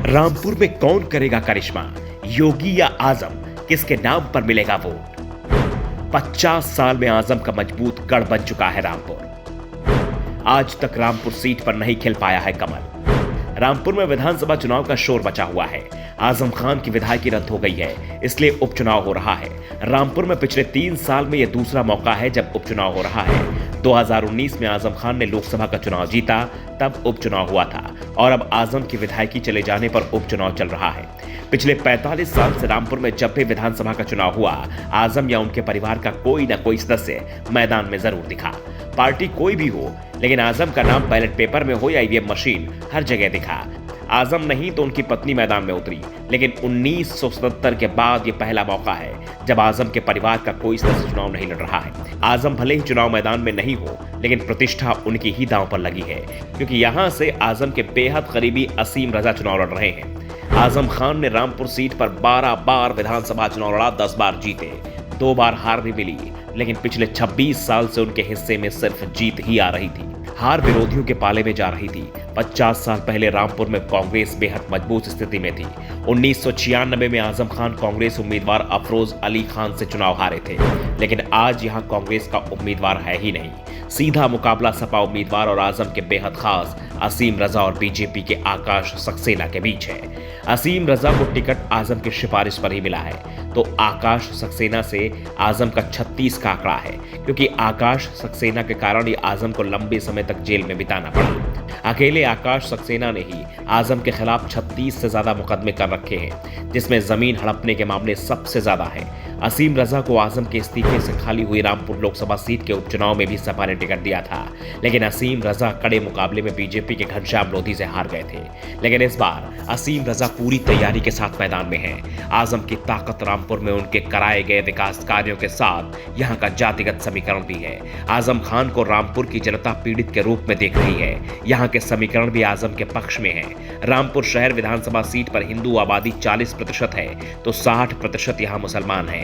रामपुर में कौन करेगा करिश्मा, योगी या आजम, किसके नाम पर मिलेगा वोट। 50 साल में आजम का मजबूत गढ़ बन चुका है रामपुर। आज तक रामपुर सीट पर नहीं खिल पाया है कमल। रामपुर में विधानसभा चुनाव का शोर मचा हुआ है। आजम खान की विधायकी रद्द हो गई है, इसलिए उपचुनाव हो रहा है। रामपुर में पिछले 3 साल में यह दूसरा मौका है जब उपचुनाव हो रहा है। 2019 में आजम खान ने लोकसभा का चुनाव जीता, तब उपचुनाव हुआ था और अब आजम की विधायकी चले जाने पर उपचुनाव चल रहा है। पिछले 45 साल से रामपुर में जब भी विधानसभा का चुनाव हुआ, आजम या उनके परिवार का कोई न कोई सदस्य मैदान में जरूर दिखा। पार्टी कोई भी हो, लेकिन आजम का नाम बैलेट पेपर में हो या ईवीएम मशीन, हर जगह दिखा। आजम नहीं तो उनकी पत्नी मैदान में उतरी, लेकिन 1977 के बाद ये पहला मौका है जब आजम के परिवार का कोई सदस्य चुनाव नहीं लड़ रहा है। आजम भले ही चुनाव मैदान में नहीं हो, लेकिन प्रतिष्ठा उनकी ही दांव पर लगी है, क्योंकि यहां से आजम के बेहद करीबी असीम रजा चुनाव लड़ रहे हैं। आजम खान ने रामपुर सीट पर 12 बार विधानसभा चुनाव लड़ा, 10 बार जीते, 2 बार हार भी मिली, लेकिन पिछले 26 साल से उनके हिस्से में सिर्फ जीत ही आ रही थी। हार विरोधियों के पाले में जा रही थी। 50 साल पहले रामपुर में कांग्रेस बेहद मजबूत स्थिति में थी। 1996 में आजम खान कांग्रेस उम्मीदवार अफरोज अली खान से चुनाव हारे थे, लेकिन आज यहां कांग्रेस का उम्मीदवार है ही नहीं। सीधा मुकाबला सपा उम्मीदवार और आजम के बेहद खास असीम रजा और बीजेपी के आकाश सक्सेना के बीच है। असीम रजा को टिकट आजम की सिफारिश पर ही मिला है, तो आकाश सक्सेना से आजम का 36 का आंकड़ा है, क्योंकि आकाश सक्सेना के कारण ही आजम को लंबे समय तक जेल में बिताना पड़ा। अकेले आकाश सक्सेना ने ही आजम के खिलाफ 36 से ज्यादा मुकदमे कर रखे हैं, जिसमें जमीन हड़पने के मामले सबसे ज्यादा हैं। असीम रजा को आजम के इस्तीफे से खाली हुई रामपुर लोकसभा सीट के उपचुनाव में भी सपा ने टिकट दिया था, लेकिन असीम रजा कड़े मुकाबले में बीजेपी के घनश्याम लोधी से हार गए थे। लेकिन इस बार असीम रजा पूरी तैयारी के साथ मैदान में हैं। आजम की ताकत रामपुर में उनके कराए गए विकास कार्यों के साथ यहाँ का जातिगत समीकरण भी है। आजम खान को रामपुर की जनता पीड़ित के रूप में देख रही है। यहाँ के समीकरण भी आजम के पक्ष में है। रामपुर शहर विधानसभा सीट पर हिंदू आबादी 40% है, तो 60% यहाँ मुसलमान है।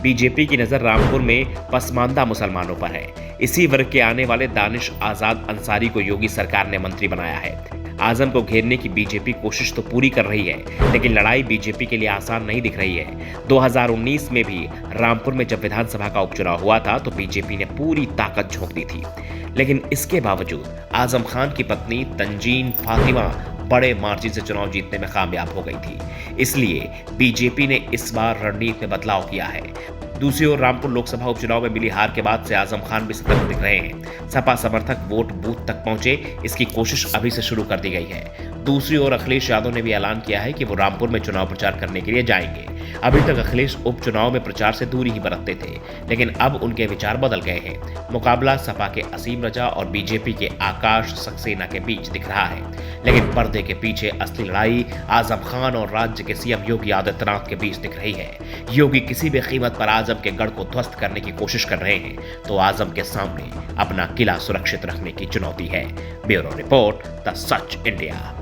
बीजेपी की नजर रामपुर में पसमानदा मुसलमानों पर है। इसी वर्ग के आने वाले दानिश आजाद अंसारी को योगी सरकार ने मंत्री बनाया है। आजम को घेरने की बीजेपी कोशिश तो पूरी कर रही है, लेकिन लड़ाई बीजेपी के लिए आसान नहीं दिख रही है। 2019 में भी रामपुर में जब विधानसभा का उपचुनाव हुआ था, तो बीजेपी ने पूरी ताकत झोंक दी थी, लेकिन इसके बावजूद आजम खान की पत्नी तंजीन फातिमा बड़े मार्जिन से चुनाव जीतने में कामयाब हो गई थी। इसलिए बीजेपी ने इस बार रणनीति में बदलाव किया है। दूसरी ओर रामपुर लोकसभा उपचुनाव में मिली हार के बाद से आजम खान भी सतर्क दिख रहे हैं। सपा समर्थक वोट बूथ तक पहुंचे, इसकी कोशिश अभी से शुरू कर दी गई है। दूसरी ओर अखिलेश यादव ने भी ऐलान किया है कि वो रामपुर में चुनाव प्रचार करने के लिए जाएंगे। अभी तक अखिलेश उपचुनाव में प्रचार से दूरी ही बरतते थे, लेकिन अब उनके विचार बदल गए हैं। मुकाबला सपा के असीम रजा और बीजेपी के आकाश सक्सेना के बीच दिख रहा है, लेकिन पर्दे के पीछे असली लड़ाई आजम खान और राज्य के सीएम योगी आदित्यनाथ के बीच दिख रही है। योगी किसी भी कीमत पर आजम के गढ़ को ध्वस्त करने की कोशिश कर रहे हैं, तो आजम के सामने अपना किला सुरक्षित रखने की चुनौती है। Bureau report, the such India.